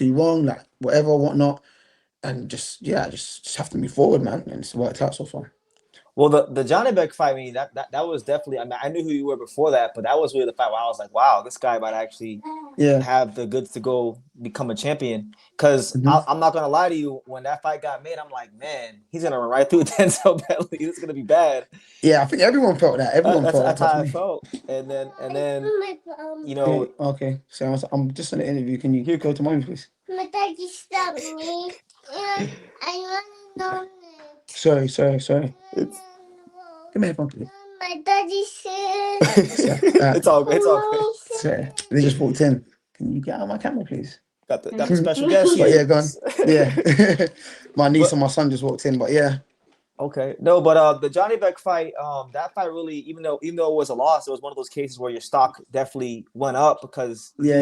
do wrong, like whatever, whatnot, and just have to move forward, man. And it's worked out so far. Well, the Janibek fight, I mean, that was definitely. I mean, I knew who you were before that, but that was really the fight where I was like, wow, this guy might actually have the goods to go become a champion. Because I'm not gonna lie to you, when that fight got made, I'm like, man, he's gonna run right through Denzel Bentley. This is gonna be bad. Yeah, I think everyone felt that. Everyone felt that. That's how I felt. And then you know, okay. So I'm just in an interview. Can you go to mine, please? My daddy stopped me. I want to know. Sorry. Give me a headphone, please. My daddy said. It's all good. It's all good. So, they just walked in. Can you get out of my camera, please? Got the special guest here. But yeah, go on. Yeah. My niece and my son just walked in, but yeah. Okay. No, but the Janibek fight, that fight really, even though it was a loss, it was one of those cases where your stock definitely went up because he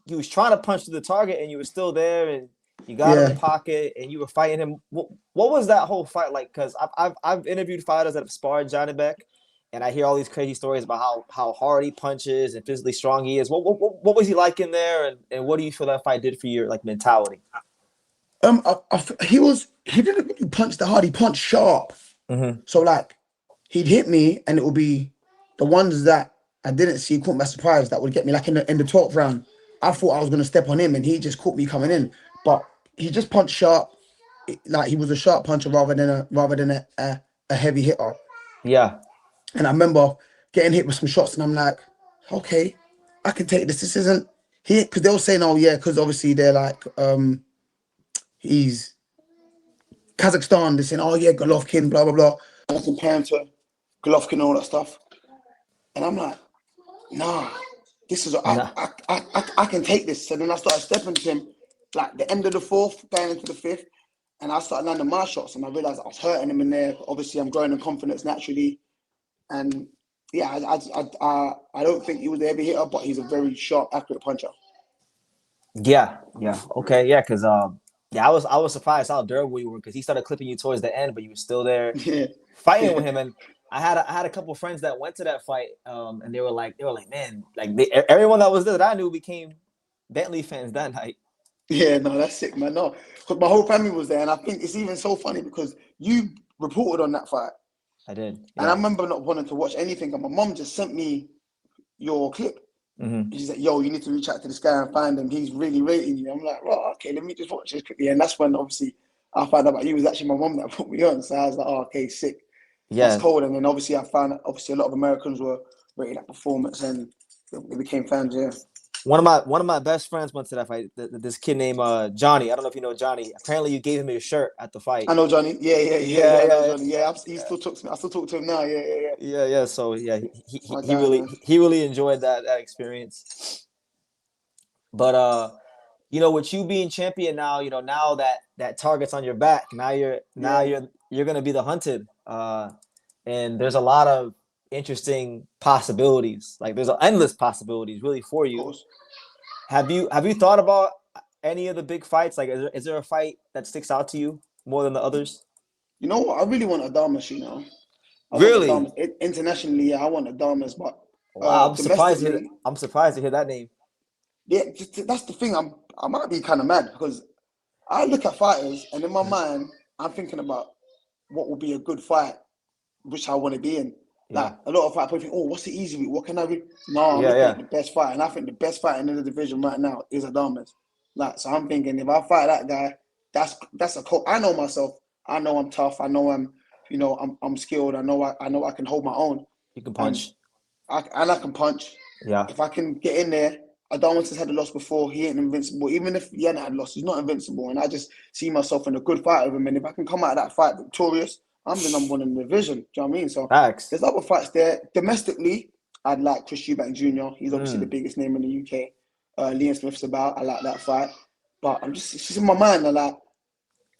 was trying to punch to the target and you were still there and you got in the pocket and you were fighting him. What was that whole fight like? Because I've interviewed fighters that have sparred Janibek, and I hear all these crazy stories about how hard he punches and physically strong he is. What was he like in there, and what do you feel that fight did for your like mentality? He didn't really punch that hard. He punched sharp. So like he'd hit me, and it would be the ones that I didn't see caught me by surprise that would get me. Like in the 12th round, I thought I was gonna step on him, and he just caught me coming in. But he just punched sharp, like he was a sharp puncher rather than a heavy hitter. Yeah. And I remember getting hit with some shots, and I'm like, okay, I can take this. This isn't here because they were saying, oh yeah, because obviously they're like, he's Kazakhstan. They're saying, oh yeah, Golovkin, blah blah blah. I was comparing to Golovkin and all that stuff, and I'm like, nah, this is I can take this. So then I started stepping to him. Like the end of the 4th, going into the 5th, and I started landing my shots, and I realized I was hurting him in there. Obviously, I'm growing in confidence naturally, and yeah, I don't think he was a heavy hitter, but he's a very sharp, accurate puncher. Yeah, okay, yeah, because I was surprised how durable you were because he started clipping you towards the end, but you were still there fighting with him. And I had a couple of friends that went to that fight, and they were like, man, like everyone that was there that I knew became Bentley fans that night. Yeah, no, that's sick, man. No, because my whole family was there, and I think it's even so funny because you reported on that fight. I did, and I remember not wanting to watch anything, and my mom just sent me your clip. She said, "Yo, you need to reach out to this guy and find him. He's really rating you." I'm like, "Well, okay, let me just watch this quickly." And that's when obviously I found out about you. It was actually my mom that put me on, so I was like, "Oh, okay, sick." Yeah, that's cold. And then obviously I found a lot of Americans were rating that performance, and they became fans. Yeah. One of my best friends went to that fight. This kid named Johnny. I don't know if you know Johnny. Apparently, you gave him your shirt at the fight. I know Johnny. Yeah. I know Johnny. Yeah, he still talks to me. I still talk to him now. Yeah. So yeah, he really enjoyed that experience. But with you being champion now, now that target's on your back. Now you're gonna be the hunted. And there's a lot of interesting possibilities. Like there's endless possibilities really for you. Have you thought about any of the big fights? Like is there a fight that sticks out to you more than the others? You know what? I really want Adamas, Really? Internationally, yeah, I want Adamas, but wow, I'm surprised to hear that name. Yeah, that's the thing. I might be kind of mad because I look at fighters and in my mind I'm thinking about what will be a good fight, which I want to be in. Like a lot of fight people think, oh, what's the easy route? What can I do? No, I'm looking at the best fight, and I think the best fight in the division right now is Adamas. Like, so I'm thinking if I fight that guy, that's a call. I know myself. I know I'm tough. I know I'm skilled. I know I can hold my own. You can punch. I can punch. Yeah. If I can get in there, Adamas has had a loss before. He ain't invincible. Even if he hadn't had a loss, he's not invincible. And I just see myself in a good fight with him. And if I can come out of that fight victorious, I'm the number one in the division. Do you know what I mean? So there's other fights there. Domestically, I'd like Chris Eubank Jr. He's obviously the biggest name in the UK. Liam Smith's about. I like that fight. But it's just in my mind. I like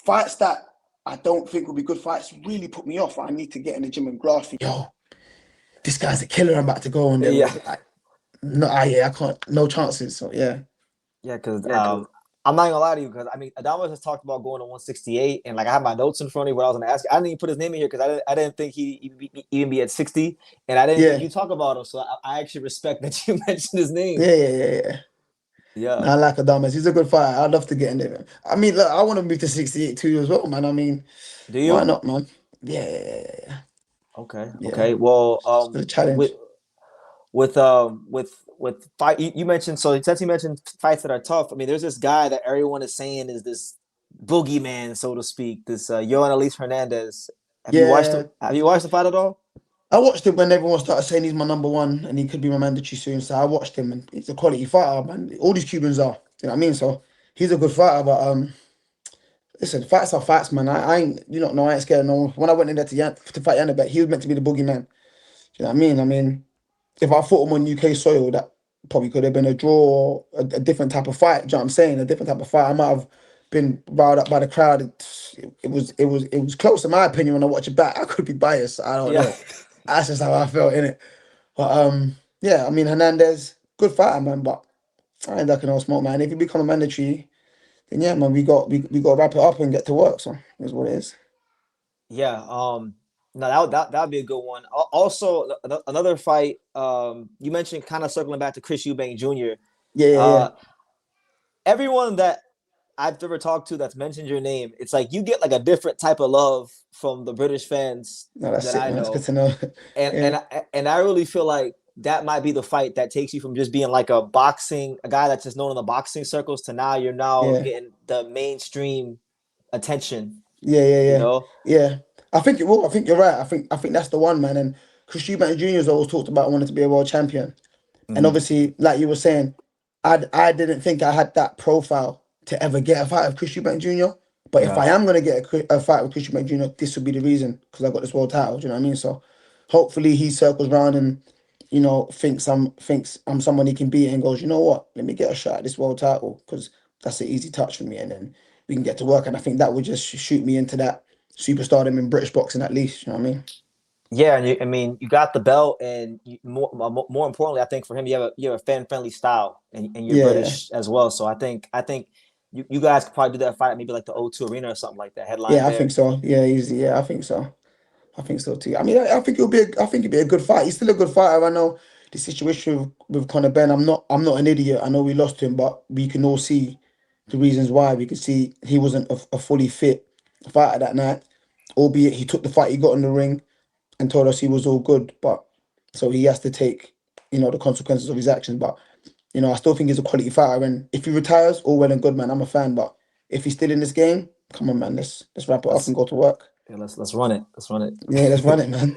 fights that I don't think will be good fights really put me off. I need to get in the gym and grasp. Yo, this guy's a killer. I'm about to go on there. Yeah. I can't. No chances. So yeah. Yeah, because I'm not gonna lie to you, because I mean Adamas has talked about going to 168, and like I have my notes in front of me. What I was gonna ask, I didn't even put his name in here because I didn't think he'd even be at 60, and I didn't think you talk about him. So I actually respect that you mentioned his name. Yeah. Yeah. I like Adames. He's a good fighter. I'd love to get in there, man. I mean, look, I want to move to 68 too as well, man. I mean, Do why you? not, man? Yeah. Okay. Yeah. Okay. Well, It's a challenge. with fight, you mentioned, so since you mentioned fights that are tough. I mean, there's this guy that everyone is saying is this boogeyman, so to speak. This Yoenlis Hernandez. Yeah. Have you watched the fight at all? I watched him when everyone started saying he's my number one and he could be my mandatory soon. So I watched him and he's a quality fighter, man. All these Cubans are. You know what I mean? So he's a good fighter, but listen, fights are fights, man. I ain't, you don't know, I ain't scared of no one. When I went in there to fight Janibek, he was meant to be the boogeyman. You know what I mean? I mean, if I fought him on UK soil, that probably could have been a draw or a different type of fight. Do you know what I'm saying? A different type of fight. I might have been riled up by the crowd. It was close in my opinion when I watch it back. I could be biased. I don't Yeah. know. That's just how I felt in it. But yeah, I mean Hernandez, good fighter, man. But I ain't ducking no smoke, man. If you become a mandatory, then yeah, man, we got to wrap it up and get to work. So that's what it is. Yeah. No, that'd be a good one. Also, another fight. You mentioned, kind of circling back to Chris Eubank Jr. Yeah, yeah, yeah. Uh, everyone that I've ever talked to that's mentioned your name, it's like you get like a different type of love from the British fans No, that's that sick, I man. That's good know, to know. and Yeah, and I really feel like that might be the fight that takes you from just being like a guy that's just known in the boxing circles to now you're now yeah. getting the mainstream attention. Yeah, yeah, You yeah, know? yeah. I think it will. I think you're right. I think that's the one, man. And Chris Eubank Jr. has always talked about wanting to be a world champion. And Mm-hmm. obviously, like you were saying, I didn't think I had that profile to ever get a fight with Chris Eubank Jr. But if Yeah. I am gonna get a fight with Chris Eubank Jr., this will be the reason because I got this world title. Do you know what I mean? So hopefully he circles around and thinks I'm someone he can beat and goes, you know what? Let me get a shot at this world title because that's an easy touch for me, and then we can get to work. And I think that would just shoot me into that superstardom in British boxing at least. You know what I mean? Yeah, and I mean, you got the belt, and more importantly, I think for him, you have a fan friendly style, and you're Yeah, British as well. So I think you guys could probably do that fight maybe like the O2 Arena or something like that, headline yeah, I think there. so. Yeah, easy. Yeah, I think so. I think so too. I mean, I think I think it'll be a good fight. He's still a good fighter. I know the situation with Conor Ben. I'm not an idiot. I know we lost him, but we can all see the reasons why. We could see he wasn't a fully fit fighter that night, albeit he took the fight he got in the ring and told us he was all good. But so he has to take, the consequences of his actions. But I still think he's a quality fighter. And if he retires, all well and good, man. I'm a fan. But if he's still in this game, come on, man. Let's wrap it up Let's and go to work. let's run it. Let's run it. Yeah, let's run it, man.